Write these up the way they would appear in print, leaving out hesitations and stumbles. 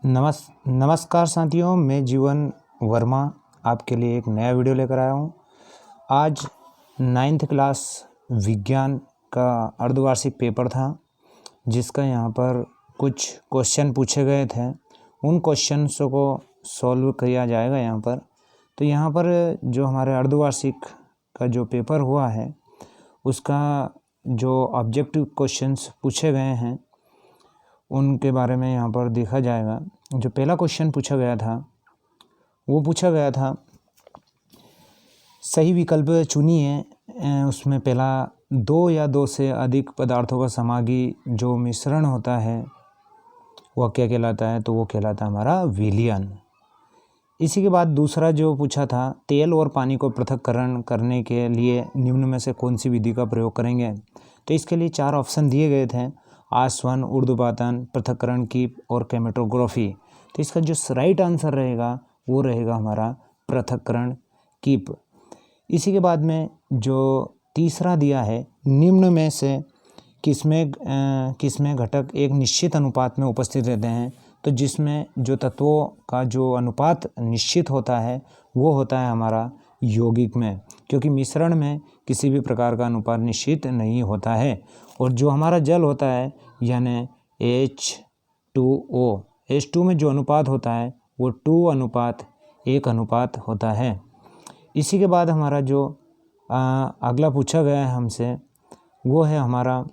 नमस्कार साथियों, मैं जीवन वर्मा आपके लिए एक नया वीडियो लेकर आया हूँ। आज 9th क्लास विज्ञान का अर्धवार्षिक पेपर था, जिसका यहाँ पर कुछ क्वेश्चन पूछे गए थे। उन क्वेश्चंस को सॉल्व किया जाएगा यहाँ पर। तो यहाँ पर जो हमारे अर्धवार्षिक का जो पेपर हुआ है, उसका जो ऑब्जेक्टिव क्वेश्चंस पूछे गए हैं उनके बारे में यहाँ पर देखा जाएगा। जो पहला क्वेश्चन पूछा गया था वो पूछा गया था, सही विकल्प चुनिए। उसमें पहला, दो या दो से अधिक पदार्थों का समागी जो मिश्रण होता है वह क्या कहलाता है? तो वो कहलाता है हमारा विलयन। इसी के बाद दूसरा जो पूछा था, तेल और पानी को पृथक्करण करने के लिए निम्न में से कौन सी विधि का प्रयोग करेंगे? तो इसके लिए 4 ऑप्शन दिए गए थे, आस्वन, ऊर्ध्वपातन, पृथक्करण कीप और क्रोमैटोग्राफी। तो इसका जो राइट आंसर रहेगा वो रहेगा हमारा पृथक्करण कीप। इसी के बाद में जो तीसरा दिया है, निम्न में से किसमें घटक एक निश्चित अनुपात में उपस्थित रहते हैं? तो जिसमें जो तत्वों का जो अनुपात निश्चित होता है वो होता है हमारा यौगिक में, क्योंकि मिश्रण में किसी भी प्रकार का अनुपात निश्चित नहीं होता है। और जो हमारा जल होता है यानी H2O, H2 में जो अनुपात होता है वो 2:1 अनुपात होता है। इसी के बाद हमारा जो अगला पूछा गया है हमसे वो है हमारा,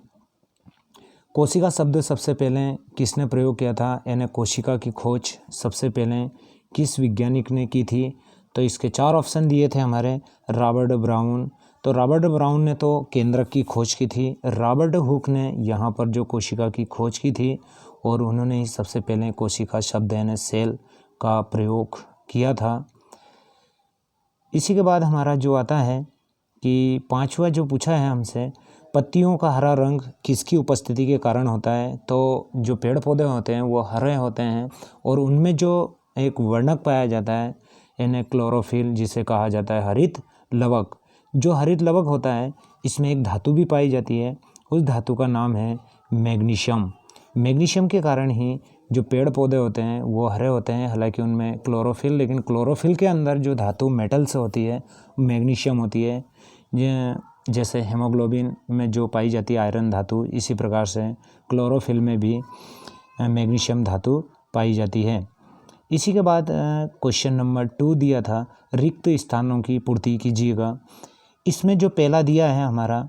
कोशिका शब्द सबसे पहले किसने प्रयोग किया था? यानी कोशिका की खोज सबसे पहले किस वैज्ञानिक ने की थी? तो इसके 4 ऑप्शन दिए थे हमारे, रॉबर्ट ब्राउन। तो रॉबर्ट ब्राउन ने तो केंद्रक की खोज की थी, रॉबर्ट हुक ने यहाँ पर जो कोशिका की खोज की थी और उन्होंने ही सबसे पहले कोशिका शब्द यानी सेल का प्रयोग किया था। इसी के बाद हमारा जो आता है कि 5वां जो पूछा है हमसे, पत्तियों का हरा रंग किसकी उपस्थिति के कारण होता है? तो जो पेड़ पौधे होते हैं वो हरे होते हैं और उनमें जो एक वर्णक पाया जाता है यानी क्लोरोफिल, जिसे कहा जाता है हरित लवक। जो हरित लवक होता है इसमें एक धातु भी पाई जाती है, उस धातु का नाम है मैग्नीशियम। मैग्नीशियम के कारण ही जो पेड़ पौधे होते हैं वो हरे होते हैं, हालांकि उनमें क्लोरोफिल, लेकिन क्लोरोफिल के अंदर जो धातु मेटल से होती है मैग्नीशियम होती है। जैसे हेमोग्लोबिन में जो पाई जाती है आयरन धातु, इसी प्रकार से क्लोरोफिल में भी मैग्नीशियम धातु पाई जाती है। इसी के बाद क्वेश्चन नंबर 2 दिया था, रिक्त स्थानों की पूर्ति कीजिएगा। इसमें जो पहला दिया है हमारा,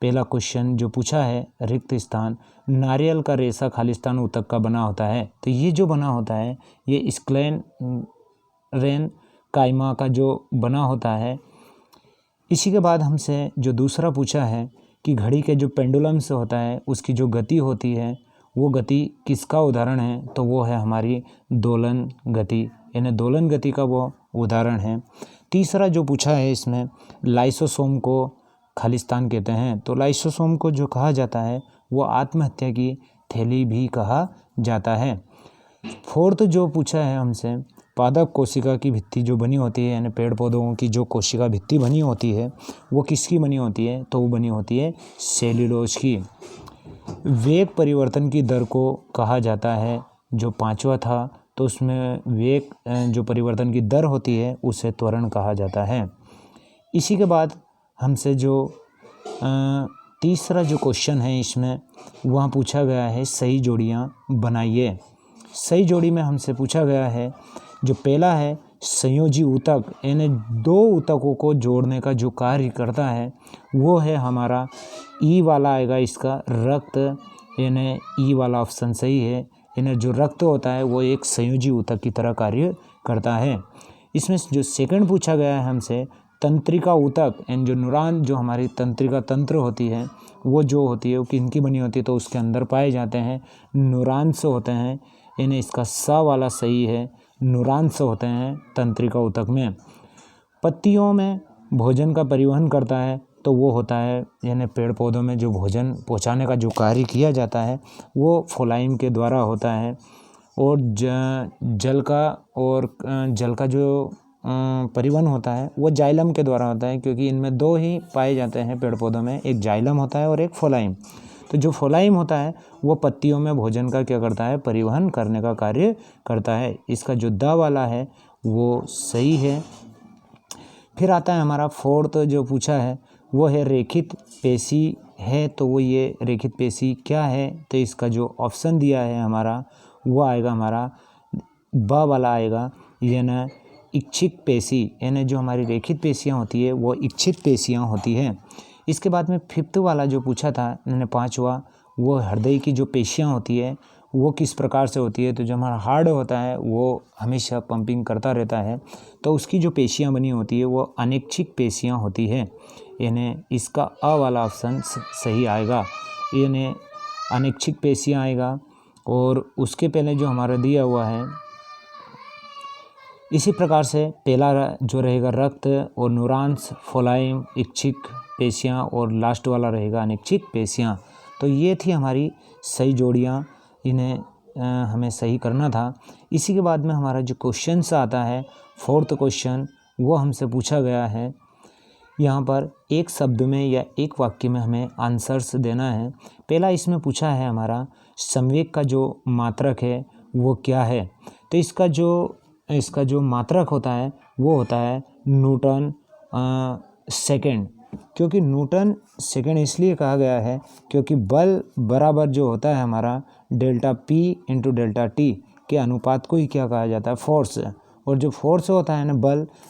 पहला क्वेश्चन जो पूछा है, रिक्त स्थान, नारियल का रेशा खालिस्तान ऊतक का बना होता है। तो ये जो बना होता है ये स्क्लेन रेन काइमा का जो बना होता है। इसी के बाद हमसे जो दूसरा पूछा है कि घड़ी के जो पेंडुलम से होता है उसकी जो गति होती है वो गति किसका उदाहरण है? तो वो है हमारी दोलन गति, यानी दोलन गति का वो उदाहरण है। तीसरा जो पूछा है इसमें, लाइसोसोम को खालिस्तान कहते हैं। तो लाइसोसोम को जो कहा जाता है वो आत्महत्या की थैली भी कहा जाता है। 4th जो पूछा है हमसे, पादप कोशिका की भित्ति जो बनी होती है यानी पेड़ पौधों की जो कोशिका भित्ति बनी होती है वो किसकी बनी होती है? तो वो बनी होती है सेल्यूलोज की। वेग परिवर्तन की दर को कहा जाता है, जो 5वां था, तो उसमें वेग जो परिवर्तन की दर होती है उसे त्वरण कहा जाता है। इसी के बाद हमसे जो तीसरा जो क्वेश्चन है इसमें वहाँ पूछा गया है, सही जोड़ियाँ बनाइए। सही जोड़ी में हमसे पूछा गया है, जो पहला है संयोजी ऊतक, यानी 2 ऊतकों को जोड़ने का जो कार्य करता है वो है हमारा ई वाला आएगा इसका, रक्त, यानी ई वाला ऑप्शन सही है। यानी जो रक्त होता है वो एक संयोजी ऊतक की तरह कार्य करता है। इसमें जो सेकंड पूछा गया है हमसे, तंत्रिका ऊतक, यानी जो न्यूरॉन, जो हमारी तंत्रिका तंत्र होती है वो जो होती है वो किनकी बनी होती है? तो उसके अंदर पाए जाते हैं न्यूरॉन्स होते हैं, यानी इसका सा वाला सही है, न्यूरॉन्स होते हैं तंत्रिका ऊतक में। पत्तियों में भोजन का परिवहन करता है तो वो होता है, यानी पेड़ पौधों में जो भोजन पहुंचाने का जो कार्य किया जाता है वो फोलाइम के द्वारा होता है। और जल का जो परिवहन होता है वो जाइलम के द्वारा होता है, क्योंकि इनमें 2 ही पाए जाते हैं पेड़ पौधों में, एक जाइलम होता है और एक फोलाइम। तो जो फोलाइम होता है वो पत्तियों में भोजन का क्या करता है, परिवहन करने का कार्य करता है। इसका जो द वाला है वो सही है। फिर आता है हमारा फोर्थ जो पूछा है वो है रेखित पेशी है, तो वो ये रेखित पेशी क्या है, तो इसका जो ऑप्शन दिया है हमारा वो आएगा हमारा ब वाला आएगा, यानी इच्छित पेशी, यानी जो हमारी रेखित पेशियाँ होती है वो इच्छित पेशियाँ होती हैं। इसके बाद में फिफ्थ वाला जो पूछा था मैंने पांचवा, वो हृदय की जो पेशियाँ होती है वो किस प्रकार से होती है, तो जो हमारा हार्ट होता है वो हमेशा पंपिंग करता रहता है, तो उसकी जो पेशियाँ बनी होती है वो अनैच्छिक पेशियाँ होती है, यानी इसका अ वाला ऑप्शन सही आएगा, यानी अनैच्छिक पेशियाँ आएगा। और उसके पहले जो हमारा दिया हुआ है इसी प्रकार से पहला जो रहेगा रक्त और न्यूरॉन्स, फोलाइम, इच्छिक पेशियाँ, और लास्ट वाला रहेगा अनैच्छिक पेशियाँ। तो ये थी हमारी सही जोड़ियाँ, इन्हें हमें सही करना था। इसी के बाद में हमारा जो क्वेश्चन आता है फोर्थ क्वेश्चन, वो हमसे पूछा गया है यहाँ पर एक शब्द में या एक वाक्य में हमें आंसर्स देना है। पहला इसमें पूछा है हमारा संवेग का जो मात्रक है वो क्या है, तो इसका जो मात्रक होता है वो होता है न्यूटन सेकेंड। क्योंकि न्यूटन सेकेंड इसलिए कहा गया है क्योंकि बल बराबर जो होता है हमारा delta P into delta T के अनुपात को ही क्या कहा जाता है, फोर्स। और जो फोर्स होता है ना,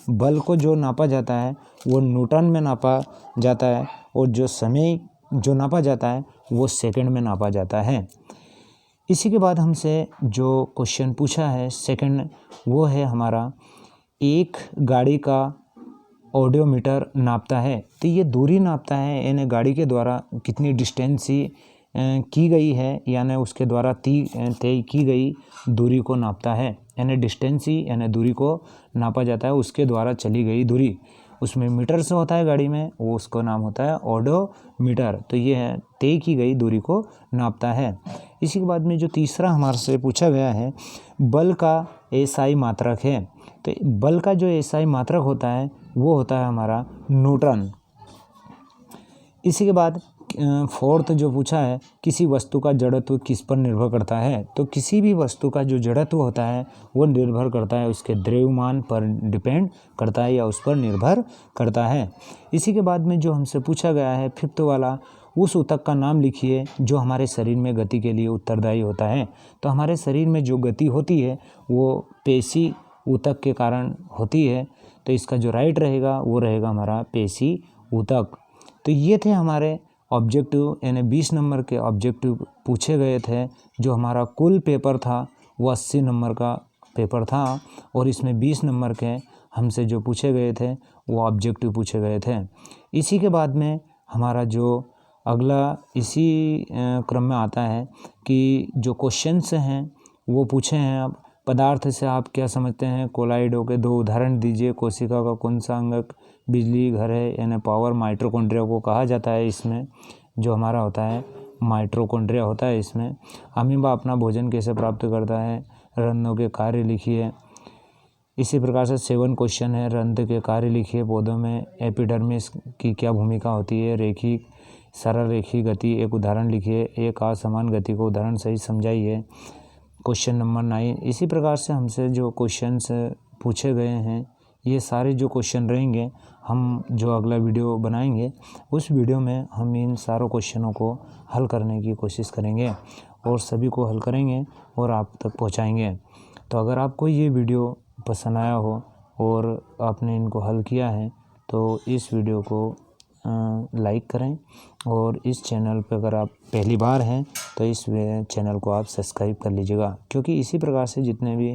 बल को जो नापा जाता है वो न्यूटन में नापा जाता है, और जो समय जो नापा जाता है वो सेकंड में नापा जाता है। इसी के बाद हमसे जो क्वेश्चन पूछा है सेकंड, वो है हमारा एक गाड़ी का ऑडोमीटर नापता है, तो ये दूरी नापता है, यानी गाड़ी के द्वारा कितनी डिस्टेंस की गई है, यानी उसके द्वारा तय की गई दूरी को नापता है, यानी डिस्टेंस ही यानी दूरी को नापा जाता है, उसके द्वारा चली गई दूरी। उसमें मीटर से होता है गाड़ी में, वो उसका नाम होता है ऑडोमीटर। तो ये है तय की गई दूरी को नापता है। इसी के बाद में जो तीसरा हमारे से पूछा गया है बल का एसआई मात्रक है, तो बल का जो एसआई मात्रक होता है वो होता है हमारा न्यूटन। इसी के बाद फोर्थ जो पूछा है किसी वस्तु का जड़त्व किस पर निर्भर करता है, तो किसी भी वस्तु का जो जड़त्व होता है वो निर्भर करता है उसके द्रव्यमान पर डिपेंड करता है या उस पर निर्भर करता है। इसी के बाद में जो हमसे पूछा गया है फिफ्थ वाला, उस ऊतक का नाम लिखिए जो हमारे शरीर में गति के लिए उत्तरदायी होता है। तो हमारे शरीर में जो गति होती है वो पेशी ऊतक के कारण होती है, तो इसका जो राइट रहेगा वो रहेगा हमारा पेशी ऊतक। तो ये थे हमारे ऑब्जेक्टिव, यानी 20 नंबर के ऑब्जेक्टिव पूछे गए थे। जो हमारा कुल पेपर था वो 80 नंबर का पेपर था, और इसमें 20 नंबर के हमसे जो पूछे गए थे वो ऑब्जेक्टिव पूछे गए थे। इसी के बाद में हमारा जो अगला इसी क्रम में आता है कि जो क्वेश्चंस हैं वो पूछे हैं। अब पदार्थ से आप क्या समझते हैं, कोलाइडों के 2 उदाहरण दीजिए। कोशिका का कौन सा अंग बिजली घर है, यानी पावर माइटोकॉन्ड्रिया को कहा जाता है। इसमें जो हमारा होता है माइटोकॉन्ड्रिया होता है। इसमें अमीबा अपना भोजन कैसे प्राप्त करता है, रंध्रों के कार्य लिखिए। इसी प्रकार से 7 क्वेश्चन है, रंध्र के कार्य लिखिए। पौधों में एपिडर्मिस की क्या भूमिका होती है, रेखी सरल रेखी गति एक उदाहरण लिखिए, एक असमान गति को उदाहरण सही समझाइए। Question number 9। इसी प्रकार से हमसे जो क्वेश्चंस पूछे गए हैं ये सारे जो क्वेश्चन रहेंगे, हम जो अगला वीडियो बनाएंगे उस वीडियो में हम इन सारों क्वेश्चनों को हल करने की कोशिश करेंगे और सभी को हल करेंगे और आप तक पहुंचाएंगे। तो अगर आपको ये वीडियो पसंद आया हो और आपने इनको हल किया है तो इस वीडियो को लाइक करें, और इस चैनल पर अगर आप पहली बार हैं तो इस चैनल को आप सब्सक्राइब कर लीजिएगा, क्योंकि इसी प्रकार से जितने भी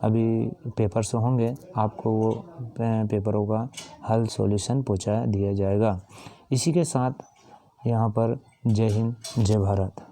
अभी पेपर्स होंगे आपको वो पेपरों का हल सॉल्यूशन पहुंचा दिया जाएगा। इसी के साथ यहाँ पर जय हिंद, जय भारत।